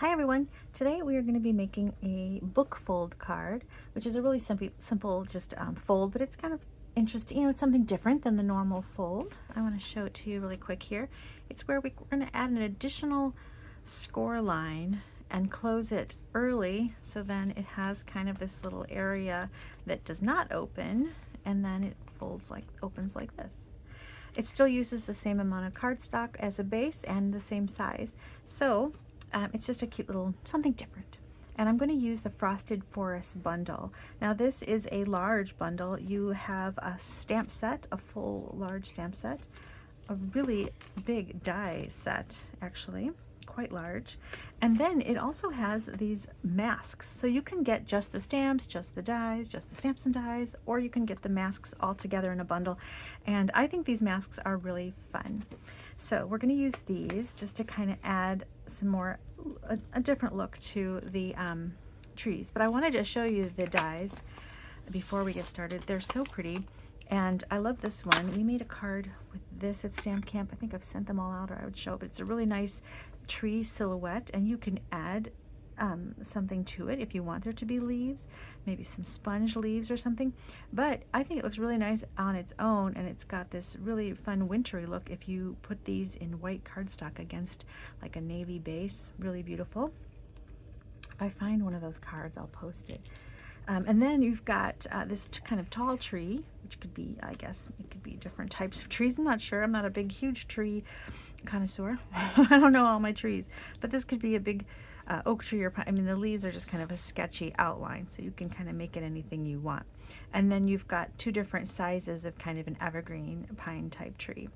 Hi everyone! Today we are going to be making a book fold card, which is a really simple just fold, but it's kind of interesting. You know, it's something different than the normal fold. I want to show it to you really quick here. It's where we're going to add an additional score line and close it early, so then it has kind of this little area that does not open, and then it opens like this. It still uses the same amount of cardstock as a base and the same size. So it's just a cute little something different. And I'm going to use the Frosted Forest bundle. Now this is a large bundle. You have a stamp set, a full large stamp set, a really big die set actually, quite large. And then it also has these masks. So you can get just the stamps, just the dies, just the stamps and dies, or you can get the masks all together in a bundle. And I think these masks are really fun. So we're going to use these just to kind of add some more, a different look to the trees. But I wanted to show you the dies before we get started. They're so pretty. And I love this one. We made a card with this at Stamp Camp. I think I've sent them all out, or I would show it, but it's a really nice tree silhouette, and you can add something to it if you want there to be leaves, maybe some sponge leaves or something. But I think it looks really nice on its own, and it's got this really fun wintry look if you put these in white cardstock against like a navy base. Really beautiful. If I find one of those cards, I'll post it. And then you've got this kind of tall tree, which could be, I guess, it could be different types of trees. I'm not sure. I'm not a big, huge tree connoisseur. I don't know all my trees. But this could be a big oak tree or pine. I mean, the leaves are just kind of a sketchy outline, so you can kind of make it anything you want. And then you've got two different sizes of kind of an evergreen pine type tree.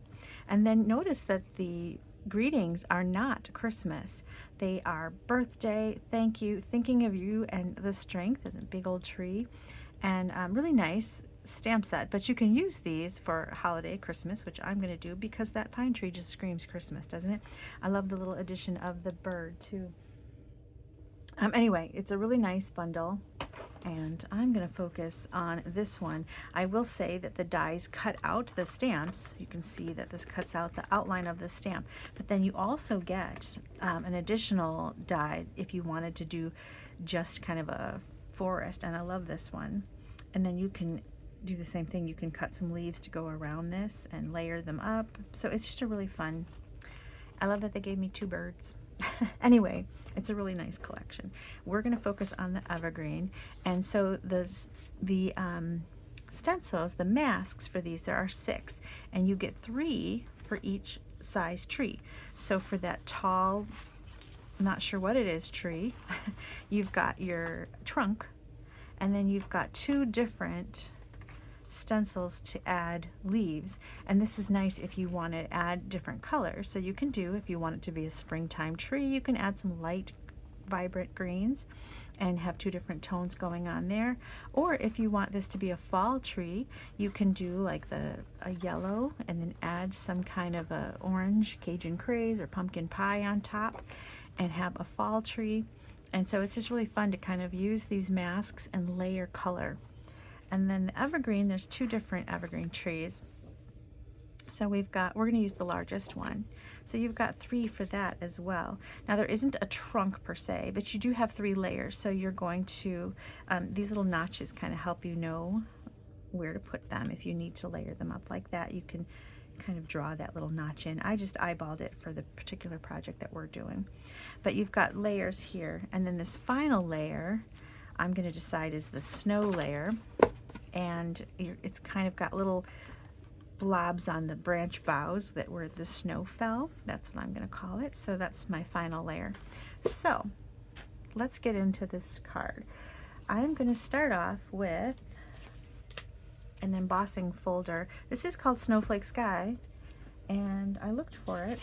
And then notice that the greetings are not Christmas. They are birthday, thank you, thinking of you, and the strength is a big old tree. And really nice stamp set. But you can use these for holiday, Christmas, which I'm going to do because that pine tree just screams Christmas, doesn't it? I love the little addition of the bird too. Anyway, it's a really nice bundle, and I'm going to focus on this one. I will say that the dies cut out the stamps. You can see that this cuts out the outline of the stamp, but then you also get an additional die if you wanted to do just kind of a forest, and I love this one. And then you can do the same thing. You can cut some leaves to go around this and layer them up. So it's just a really fun. I love that they gave me two birds. Anyway, it's a really nice collection. We're going to focus on the evergreen, and so the stencils, the masks for these, there are 6, and you get 3 for each size tree. So for that tall, not sure what it is, tree, you've got your trunk, and then you've got 2 different stencils to add leaves. And this is nice if you want to add different colors. So you can do, if you want it to be a springtime tree, you can add some light vibrant greens and have 2 different tones going on there. Or if you want this to be a fall tree, you can do like a yellow and then add some kind of a orange Cajun craze or pumpkin pie on top and have a fall tree. And so it's just really fun to kind of use these masks and layer color. And then the evergreen, there's 2 different evergreen trees. So we're going to use the largest one. So you've got 3 for that as well. Now there isn't a trunk per se, but you do have 3 layers. So you're going to, these little notches kind of help you know where to put them. If you need to layer them up like that, you can kind of draw that little notch in. I just eyeballed it for the particular project that we're doing. But you've got layers here. And then this final layer, I'm going to decide is the snow layer. And it's kind of got little blobs on the branch boughs that where the snow fell. That's what I'm going to call it. So that's my final layer. So let's get into this card. I'm going to start off with an embossing folder. This is called Snowflake Sky, and I looked for it,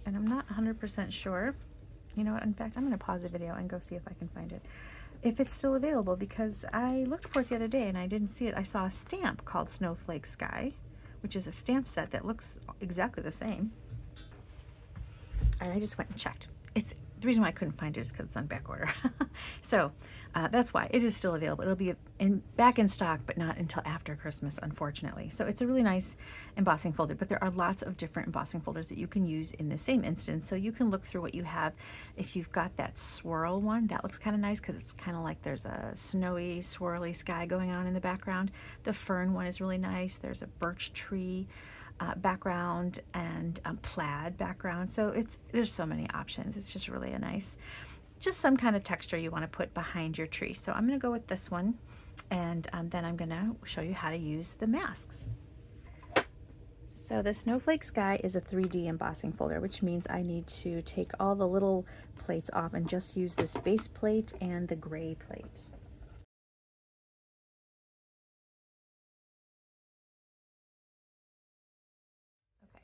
and I'm not 100% sure. You know what? In fact, I'm going to pause the video and go see if I can find it, if it's still available, because I looked for it the other day and I didn't see it. I saw a stamp called Snowflake Sky, which is a stamp set that looks exactly the same. And I just went and checked. It's The reason why I couldn't find it is because it's on back order. So that's why it is still available. It'll be back in stock, but not until after Christmas, unfortunately. So it's a really nice embossing folder, but there are lots of different embossing folders that you can use in the same instance. So you can look through what you have. If you've got that swirl one, that looks kind of nice because it's kind of like there's a snowy, swirly sky going on in the background. The fern one is really nice. There's a birch tree background and plaid background. So there's so many options. It's just really a nice, just some kind of texture you want to put behind your tree. So I'm going to go with this one, and then I'm going to show you how to use the masks. So the Snowflake Sky is a 3D embossing folder, which means I need to take all the little plates off and just use this base plate and the gray plate.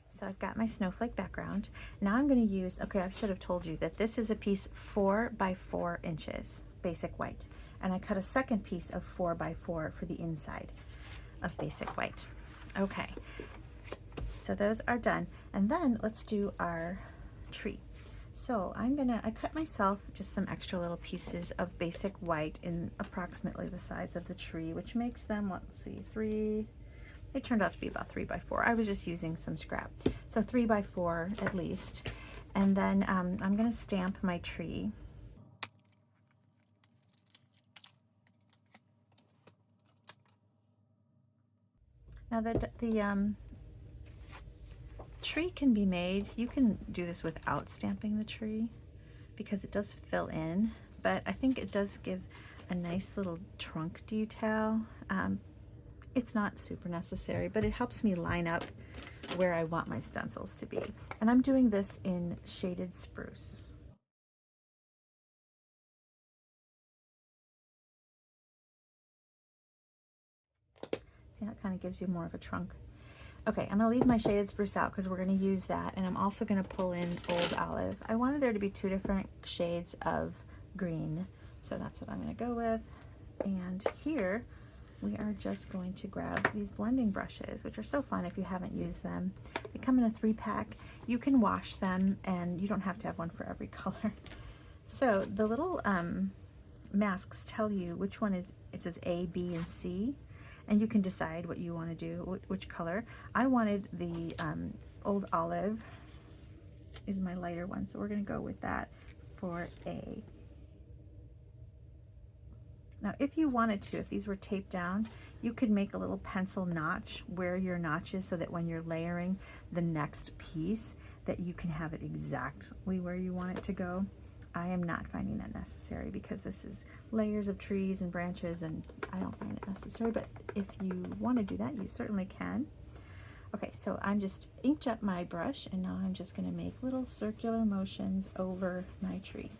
So I've got my snowflake background. Now I'm going to use, okay, I should have told you that this is a piece 4 by 4 inches, basic white. And I cut a second piece of 4 by 4 for the inside of basic white. Okay, so those are done. And then let's do our tree. So I cut myself just some extra little pieces of basic white in approximately the size of the tree, which makes them, let's see, they turned out to be about 3 by 4. I was just using some scrap. So 3 by 4 at least. And then I'm going to stamp my tree. Now the tree can be made, you can do this without stamping the tree because it does fill in, but I think it does give a nice little trunk detail. It's not super necessary, but it helps me line up where I want my stencils to be. And I'm doing this in shaded spruce. See how it kind of gives you more of a trunk. Okay, I'm gonna leave my shaded spruce out because we're gonna use that, and I'm also gonna pull in Old Olive. I wanted there to be 2 different shades of green, so that's what I'm gonna go with. And here, we are just going to grab these blending brushes, which are so fun if you haven't used them. They come in a 3-pack. You can wash them, and you don't have to have one for every color. So the little masks tell you which one is, it says A, B, and C, and you can decide what you want to do, which color. I wanted the Old Olive is my lighter one, so we're going to go with that for A. Now, if you wanted to, if these were taped down, you could make a little pencil notch where your notch is so that when you're layering the next piece, that you can have it exactly where you want it to go. I am not finding that necessary because this is layers of trees and branches, and I don't find it necessary, but if you want to do that, you certainly can. Okay, so I'm just inked up my brush, and now I'm just going to make little circular motions over my tree.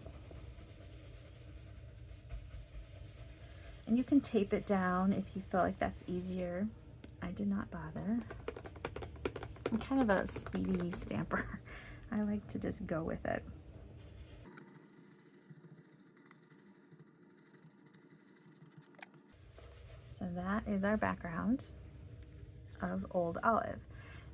And you can tape it down if you feel like that's easier. I did not bother. I'm kind of a speedy stamper. I like to just go with it. So that is our background of Old Olive.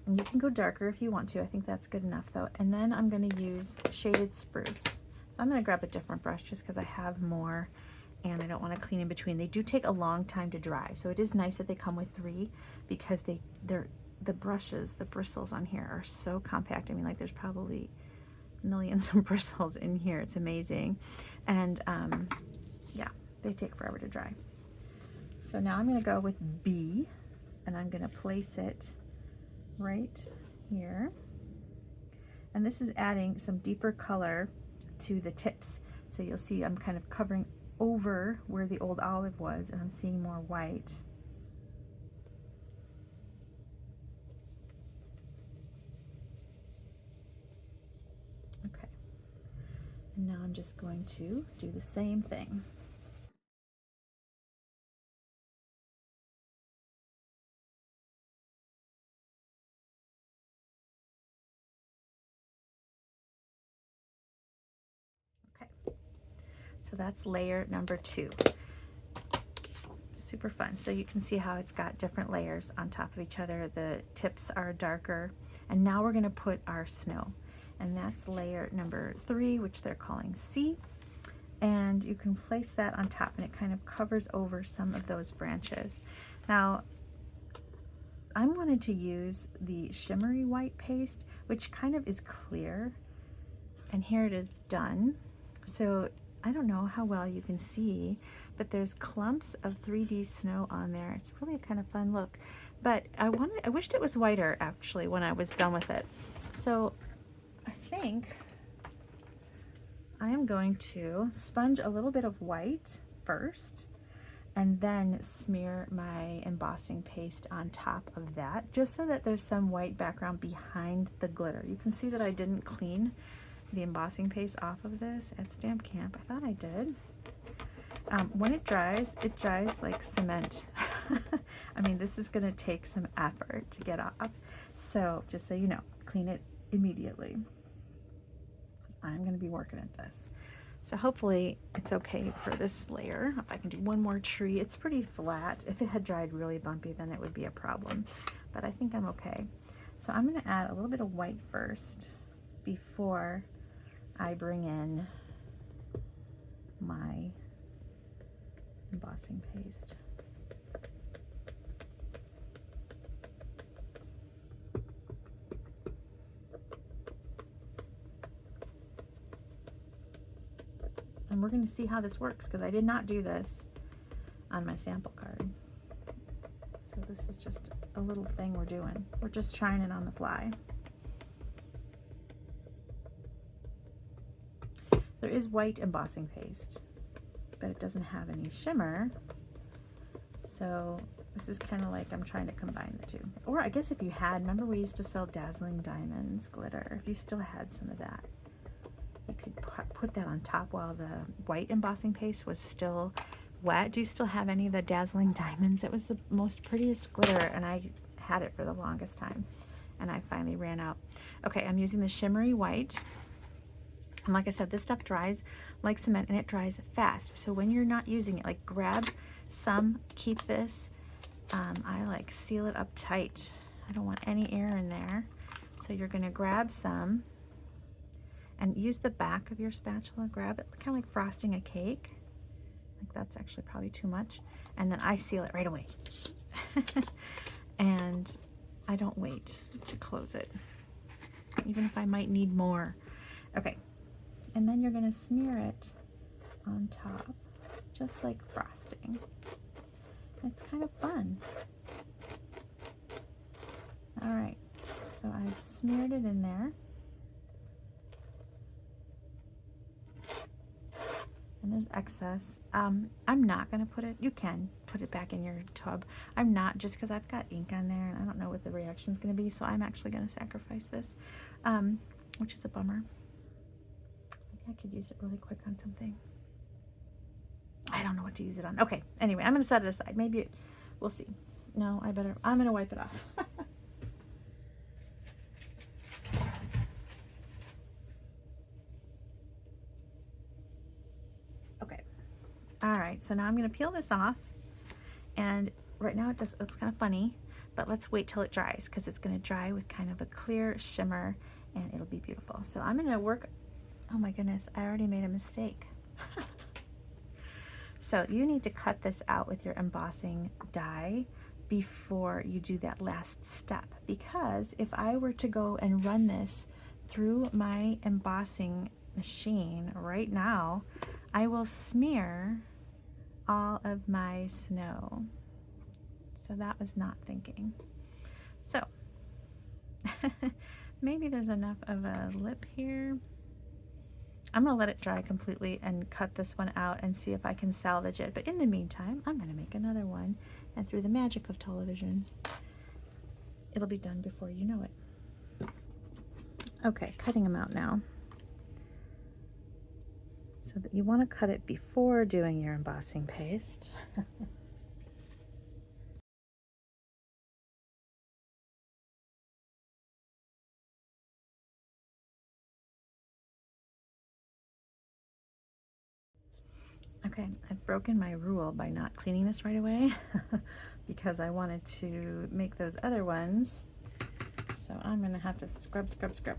And you can go darker if you want to. I think that's good enough though. And then I'm going to use shaded spruce. So I'm going to grab a different brush just because I have more and I don't want to clean in between. They do take a long time to dry, so it is nice that they come with 3 because the brushes, the bristles on here are so compact. I mean, like there's probably millions of bristles in here. It's amazing. And yeah, they take forever to dry. So now I'm going to go with B, and I'm going to place it right here. And this is adding some deeper color to the tips. So you'll see I'm kind of covering over where the Old Olive was, and I'm seeing more white. Okay. And now I'm just going to do the same thing. So that's layer number 2. Super fun. So you can see how it's got different layers on top of each other. The tips are darker. And now we're going to put our snow. and that's layer number 3, which they're calling C. And you can place that on top and it kind of covers over some of those branches. Now, I wanted to use the shimmery white paste, which kind of is clear, and here it is done. So I don't know how well you can see, but there's clumps of 3D snow on there. It's really a kind of fun look, but I wished it was whiter actually when I was done with it. So I think I am going to sponge a little bit of white first and then smear my embossing paste on top of that, just so that there's some white background behind the glitter. You can see that I didn't clean the embossing paste off of this at Stamp Camp. I thought I did. When it dries like cement. I mean, this is going to take some effort to get off. So just so you know, clean it immediately. I'm going to be working at this. So hopefully it's okay for this layer. If I can do one more tree, it's pretty flat. If it had dried really bumpy, then it would be a problem. But I think I'm okay. So I'm going to add a little bit of white first before I bring in my embossing paste. And we're going to see how this works, because I did not do this on my sample card. So this is just a little thing we're doing. We're just trying it on the fly. There is white embossing paste, but it doesn't have any shimmer. So this is kind of like I'm trying to combine the two. Or I guess if you had, remember we used to sell Dazzling Diamonds glitter. If you still had some of that, you could put that on top while the white embossing paste was still wet. Do you still have any of the Dazzling Diamonds? It was the most prettiest glitter, and I had it for the longest time, and I finally ran out. Okay, I'm using the shimmery white. And like I said, this stuff dries like cement, and it dries fast. So when you're not using it, like grab some, keep this. I like seal it up tight. I don't want any air in there. So you're gonna grab some and use the back of your spatula, grab it, kind of like frosting a cake. Like that's actually probably too much. And then I seal it right away. And I don't wait to close it, even if I might need more. Okay, and then you're gonna smear it on top, just like frosting. It's kind of fun. All right, so I've smeared it in there. And there's excess. I'm not gonna put it, you can put it back in your tub. I'm not, just because I've got ink on there and I don't know what the reaction's gonna be, so I'm actually gonna sacrifice this, which is a bummer. Maybe I could use it really quick on something. I don't know what to use it on. Okay, anyway, I'm gonna set it aside. Maybe we'll see. No, I'm gonna wipe it off. Okay. All right, so now I'm gonna peel this off, and right now it looks kind of funny, but let's wait till it dries, because it's gonna dry with kind of a clear shimmer and it'll be beautiful. So I'm gonna work, oh my goodness, I already made a mistake. So you need to cut this out with your embossing die before you do that last step, because if I were to go and run this through my embossing machine right now, I will smear all of my snow. So that was not thinking. So maybe there's enough of a lip here. I'm gonna let it dry completely and cut this one out and see if I can salvage it. But in the meantime, I'm gonna make another one, and through the magic of television, it'll be done before you know it. Okay, cutting them out now. So that you wanna cut it before doing your embossing paste. Okay, I've broken my rule by not cleaning this right away because I wanted to make those other ones. So I'm gonna have to scrub, scrub, scrub.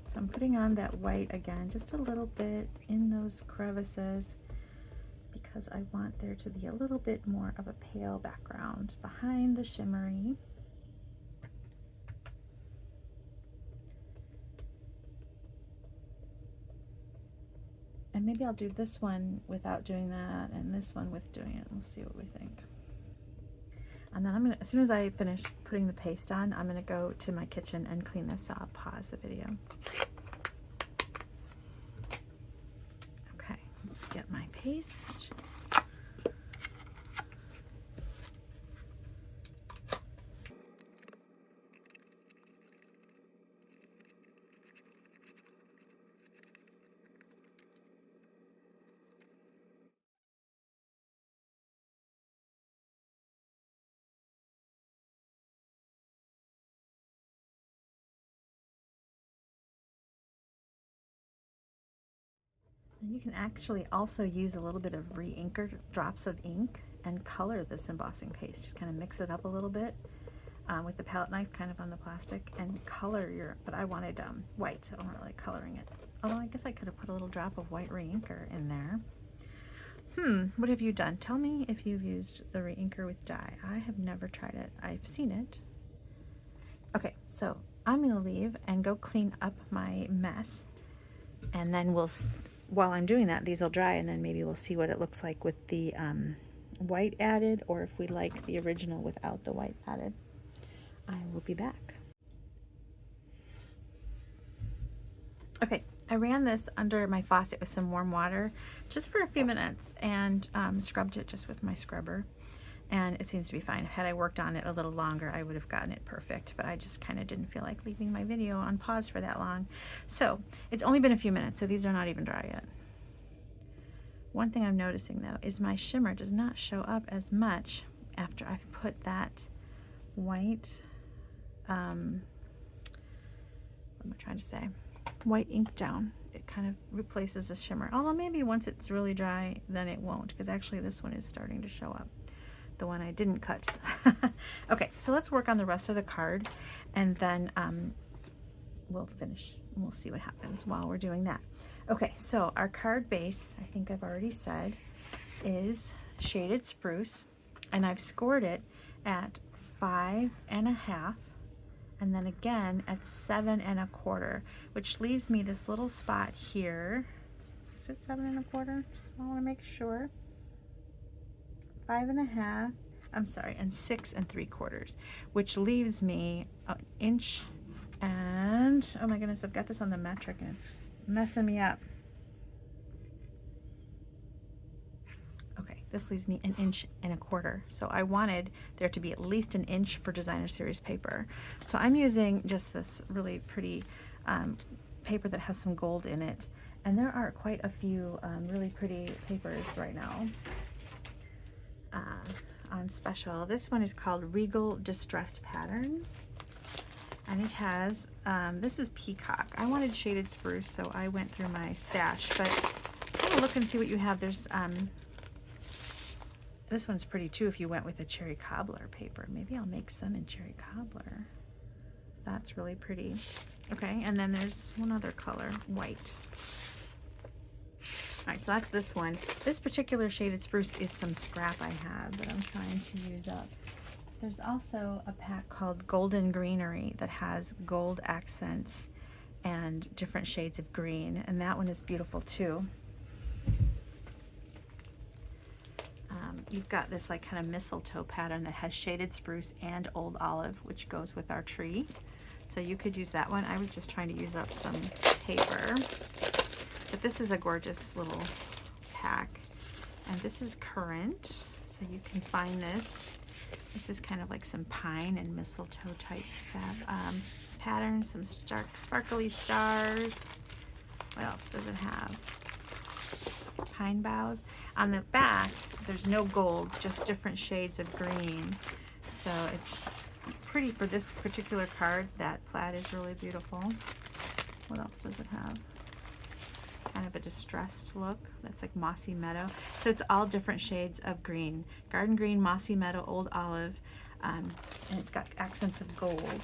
So I'm putting on that white again, just a little bit in those crevices, because I want there to be a little bit more of a pale background behind the shimmery. And maybe I'll do this one without doing that, and this one with doing it. We'll see what we think. And then I'm gonna, as soon as I finish putting the paste on, I'm gonna go to my kitchen and clean this up, pause the video. Okay, let's get my paste. And you can actually also use a little bit of re-inker drops of ink and color this embossing paste. Just kind of mix it up a little bit with the palette knife kind of on the plastic and color your, but I wanted white, so I'm not really coloring it. Although I guess I could have put a little drop of white re-inker in there. What have you done? Tell me if you've used the re-inker with dye. I have never tried it. I've seen it. Okay, so I'm gonna leave and go clean up my mess, and then we'll, while I'm doing that, these will dry, and then maybe we'll see what it looks like with the white added, or if we like the original without the white added. I will be back. Okay, I ran this under my faucet with some warm water just for a few minutes and scrubbed it just with my scrubber, and it seems to be fine. Had I worked on it a little longer, I would have gotten it perfect, but I just kind of didn't feel like leaving my video on pause for that long. So it's only been a few minutes, so these are not even dry yet. One thing I'm noticing though is my shimmer does not show up as much after I've put that white, what am I trying to say? White ink down. It kind of replaces the shimmer. Although maybe once it's really dry, then it won't, because actually this one is starting to show up. The one I didn't cut. Okay, so let's work on the rest of the card, and then we'll finish and we'll see what happens while we're doing that. Okay, so our card base, I think I've already said, is shaded spruce, and I've scored it at 5.5, and then again at 7.25, which leaves me this little spot here. Is it 7.25? Just I want to make sure. 5.5, I'm sorry, and 6.75, which leaves me an inch and, oh my goodness, I've got this on the metric and it's messing me up. Okay, this leaves me 1.25 inches. So I wanted there to be at least 1 inch for designer series paper. So I'm using just this really pretty paper that has some gold in it. And there are quite a few really pretty papers right now on special. This one is called Regal Distressed Patterns, and it has this is peacock. I wanted shaded spruce, so I went through my stash, but I'm gonna look and see what you have. There's this one's pretty too if you went with a cherry cobbler paper. Maybe I'll make some in cherry cobbler. That's really pretty. Okay, and then there's one other color, white. All right, so that's this one. This particular shaded spruce is some scrap I have that I'm trying to use up. There's also a pack called Golden Greenery that has gold accents and different shades of green, and that one is beautiful too. You've got this like kind of mistletoe pattern that has shaded spruce and old olive, which goes with our tree. So you could use that one. I was just trying to use up some paper. But this is a gorgeous little pack. And this is currant, so you can find this. This is kind of like some pine and mistletoe type patterns, some sparkly stars. What else does it have? Pine boughs. On the back, there's no gold, just different shades of green. So it's pretty for this particular card. That plaid is really beautiful. What else does it have? Kind of a distressed look. That's like mossy meadow. So it's all different shades of green. Garden green, mossy meadow, old olive, and it's got accents of gold.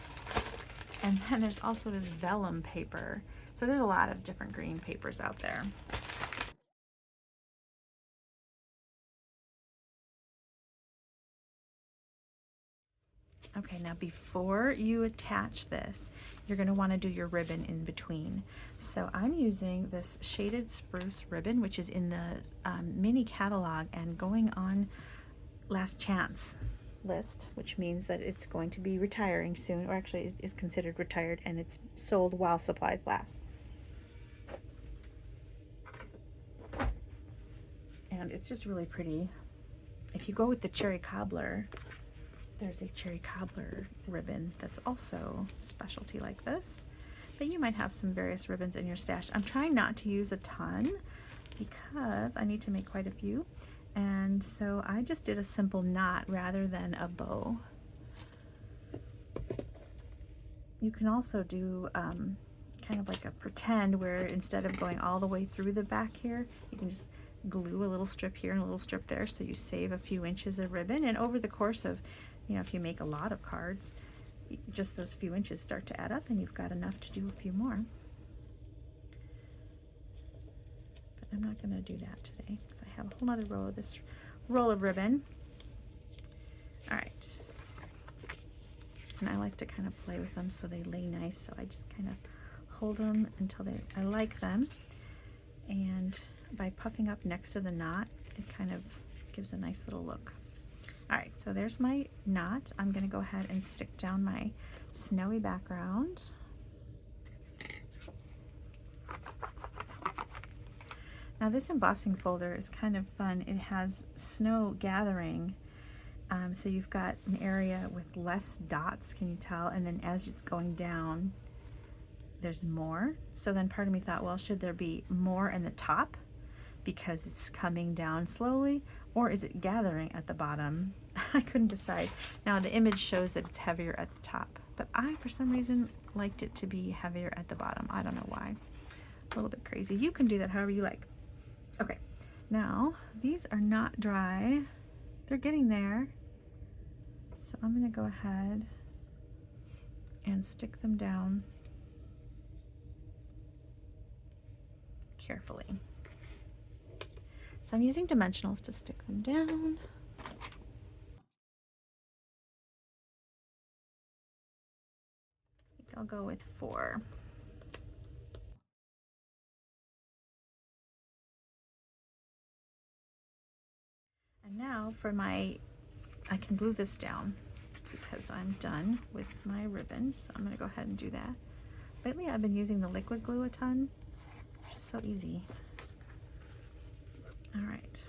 And then there's also this vellum paper. So there's a lot of different green papers out there. Okay, now before you attach this, you're going to want to do your ribbon in between. So I'm using this shaded spruce ribbon, which is in the mini catalog and going on last chance list, which means that it's going to be retiring soon, or actually it is considered retired, and it's sold while supplies last. And it's just really pretty. If you go with the cherry cobbler, there's a cherry cobbler ribbon that's also specialty like this, but you might have some various ribbons in your stash. I'm trying not to use a ton because I need to make quite a few, and so I just did a simple knot rather than a bow. You can also do kind of like a pretend, where instead of going all the way through the back here, you can just glue a little strip here and a little strip there, so you save a few inches of ribbon. And over the course of, you know, if you make a lot of cards, just those few inches start to add up and you've got enough to do a few more. But I'm not going to do that today because I have a whole other row of this roll of ribbon. All right. And I like to kind of play with them so they lay nice, so I just kind of hold them until I like them. And by puffing up next to the knot, it kind of gives a nice little look. All right, so there's my knot. I'm going to go ahead and stick down my snowy background. Now this embossing folder is kind of fun. It has snow gathering, so you've got an area with less dots, can you tell? And then as it's going down, there's more. So then part of me thought, well, should there be more in the top because it's coming down slowly, or is it gathering at the bottom? I couldn't decide. Now the image shows that it's heavier at the top, but I, for some reason, liked it to be heavier at the bottom. I don't know why. A little bit crazy. You can do that however you like. Okay, now these are not dry. They're getting there. So I'm gonna go ahead and stick them down carefully. So I'm using dimensionals to stick them down. I think I'll go with 4. And now for my, I can glue this down because I'm done with my ribbon. So I'm gonna go ahead and do that. Lately I've been using the liquid glue a ton. It's just so easy. All right.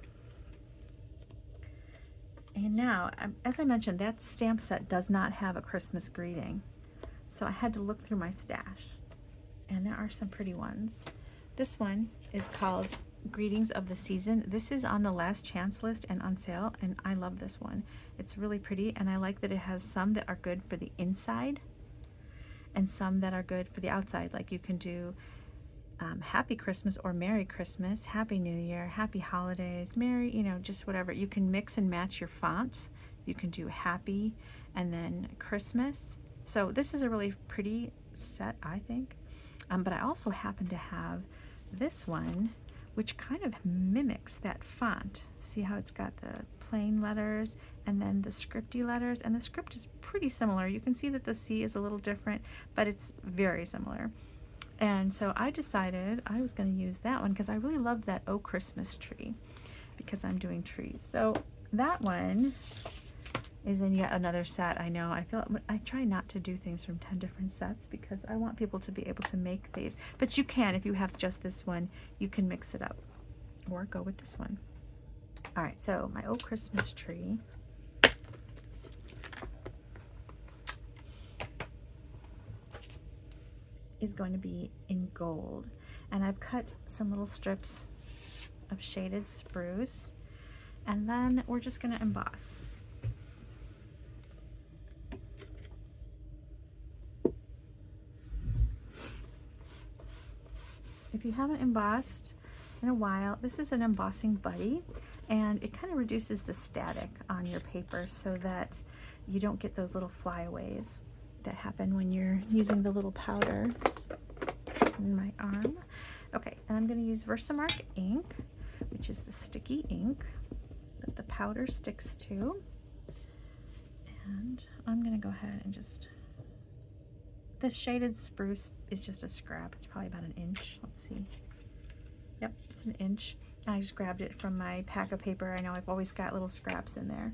And now, as I mentioned, that stamp set does not have a Christmas greeting. So I had to look through my stash, and there are some pretty ones. This one is called Greetings of the Season. This is on the last chance list and on sale, and I love this one. It's really pretty, and I like that it has some that are good for the inside and some that are good for the outside. Like you can do Happy Christmas or Merry Christmas, Happy New Year, Happy Holidays, Merry, you know, just whatever. You can mix and match your fonts. You can do Happy and then Christmas. So this is a really pretty set, I think. But I also happen to have this one, which kind of mimics that font. See how it's got the plain letters and then the scripty letters, and the script is pretty similar. You can see that the C is a little different, but it's very similar. And so I decided I was going to use that one because I really love that Oh Christmas Tree, because I'm doing trees. So that one is in yet another set. I know, I try not to do things from 10 different sets because I want people to be able to make these. But you can, if you have just this one, you can mix it up or go with this one. All right, so my Oh Christmas Tree. Is going to be in gold, and I've cut some little strips of shaded spruce, and then we're just going to emboss. If you haven't embossed in a while, this is an embossing buddy, and it kind of reduces the static on your paper so that you don't get those little flyaways that happen when you're using the little powders. in my arm. Okay, and I'm going to use Versamark ink, which is the sticky ink that the powder sticks to. And I'm going to go ahead and just, this shaded spruce is just a scrap. It's probably about an inch. Let's see. Yep, it's an inch. I just grabbed it from my pack of paper. I know I've always got little scraps in there.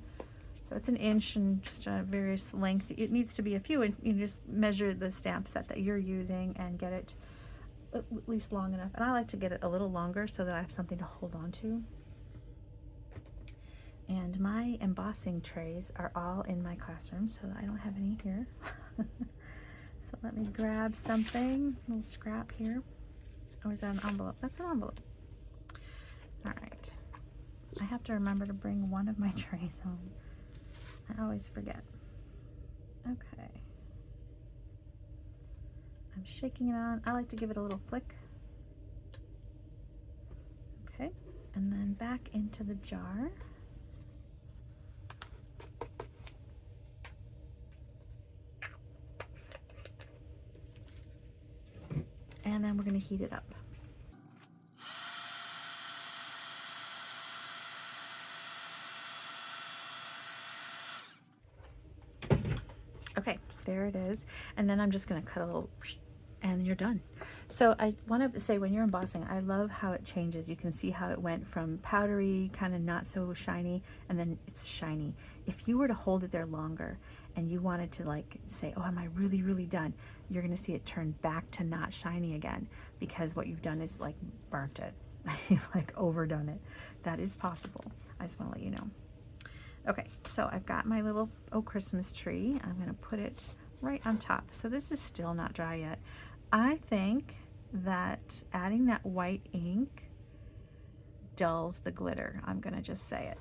So it's an inch and just a various length. It needs to be a few, and you just measure the stamp set that you're using and get it at least long enough. And I like to get it a little longer so that I have something to hold on to. And my embossing trays are all in my classroom, so I don't have any here. So let me grab something, a little scrap here. Oh, is that an envelope? That's an envelope. All right. I have to remember to bring one of my trays home. I always forget. Okay. I'm shaking it on. I like to give it a little flick. Okay. And then back into the jar. And then we're going to heat it up. Okay, there it is. And then I'm just going to cut a little, and you're done. So I want to say, when you're embossing, I love how it changes. You can see how it went from powdery, kind of not so shiny, and then it's shiny. If you were to hold it there longer and you wanted to like say, oh, am I really, really done? You're going to see it turn back to not shiny again, because what you've done is like burnt it. You've like overdone it. That is possible. I just want to let you know. Okay, so I've got my little Christmas tree. I'm going to put it right on top. So this is still not dry yet. I think that adding that white ink dulls the glitter. I'm going to just say it.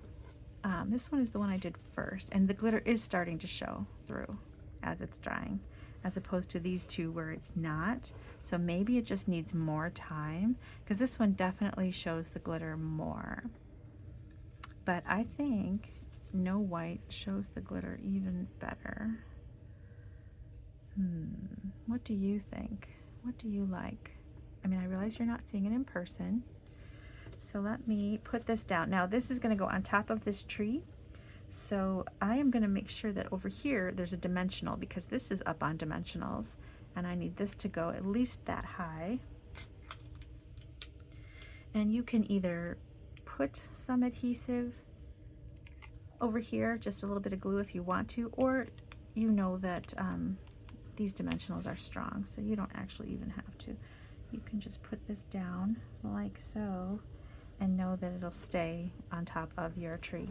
This one is the one I did first, and the glitter is starting to show through as it's drying, as opposed to these two where it's not. So maybe it just needs more time, because this one definitely shows the glitter more. But I think no white shows the glitter even better. What do you think? What do you like? I mean, I realize you're not seeing it in person. So let me put this down. Now this is going to go on top of this tree. So I am going to make sure that over here there's a dimensional, because this is up on dimensionals, and I need this to go at least that high. And you can either put some adhesive over here, just a little bit of glue if you want to, or you know that these dimensionals are strong, so you don't actually even have to. You can just put this down like so and know that it'll stay on top of your tree.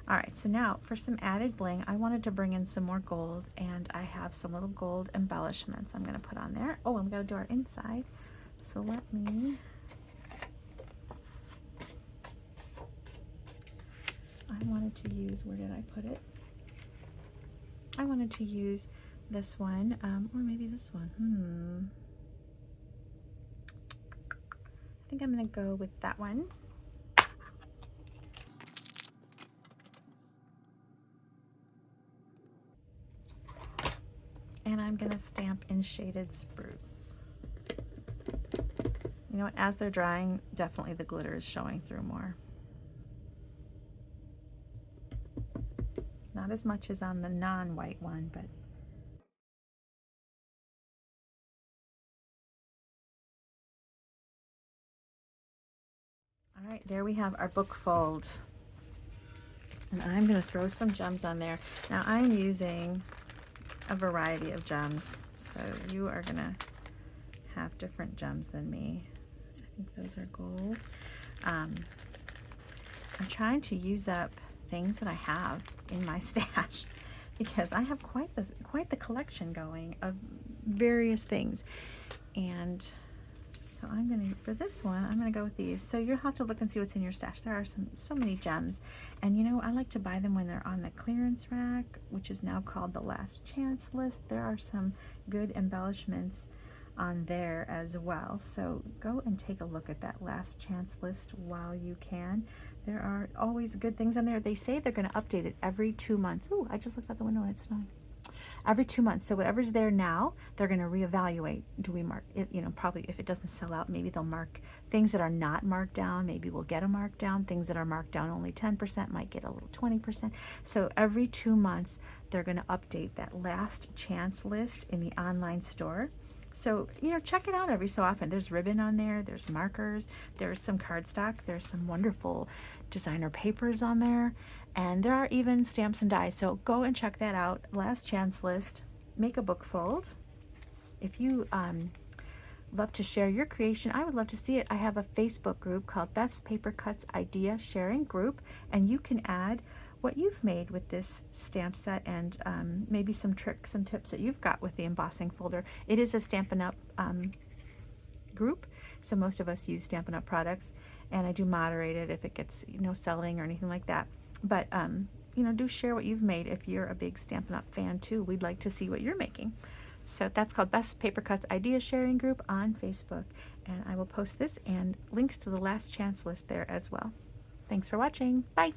All right, so now for some added bling, I wanted to bring in some more gold, and I have some little gold embellishments I'm going to put on there. Oh, and we got to do our inside. So let me, I wanted to use, where did I put it? I wanted to use this one, or maybe this one. I think I'm going to go with that one. And I'm going to stamp in shaded spruce. You know what, as they're drying, definitely the glitter is showing through more. Not as much as on the non-white one, but all right, there we have our book fold. And I'm going to throw some gems on there. Now I'm using a variety of gems, so you are going to have different gems than me. I think those are gold. I'm trying to use up things that I have in my stash, because I have quite the collection going of various things. And so I'm gonna, for this one, I'm gonna go with these. So you'll have to look and see what's in your stash. There are so many gems, and you know, I like to buy them when they're on the clearance rack, which is now called the last chance list. There are some good embellishments on there as well. So go and take a look at that last chance list while you can. There are always good things on there. They say they're going to update it every 2 months. Ooh, I just looked out the window and it's snowing. every 2 months. So whatever's there now, they're going to reevaluate. Do we mark it? You know, probably if it doesn't sell out, maybe they'll mark things that are not marked down. Maybe we'll get a markdown. Things that are marked down only 10% might get a little 20%. So every 2 months, they're going to update that last chance list in the online store. So, you know, check it out every so often. There's ribbon on there, there's markers, there's some cardstock, there's some wonderful designer papers on there, and there are even stamps and dies. So go and check that out. Last chance list, make a book fold. If you love to share your creation, I would love to see it. I have a Facebook group called Beth's Paper Cuts Idea Sharing Group, and you can add what you've made with this stamp set and maybe some tricks and tips that you've got with the embossing folder. It is a Stampin' Up group, so most of us use Stampin' Up products, and I do moderate it if it gets, you know, selling or anything like that. But you know, do share what you've made if you're a big Stampin' Up fan too. We'd like to see what you're making. So that's called Best Paper Cuts Idea Sharing Group on Facebook, and I will post this and links to the last chance list there as well. Thanks for watching. Bye.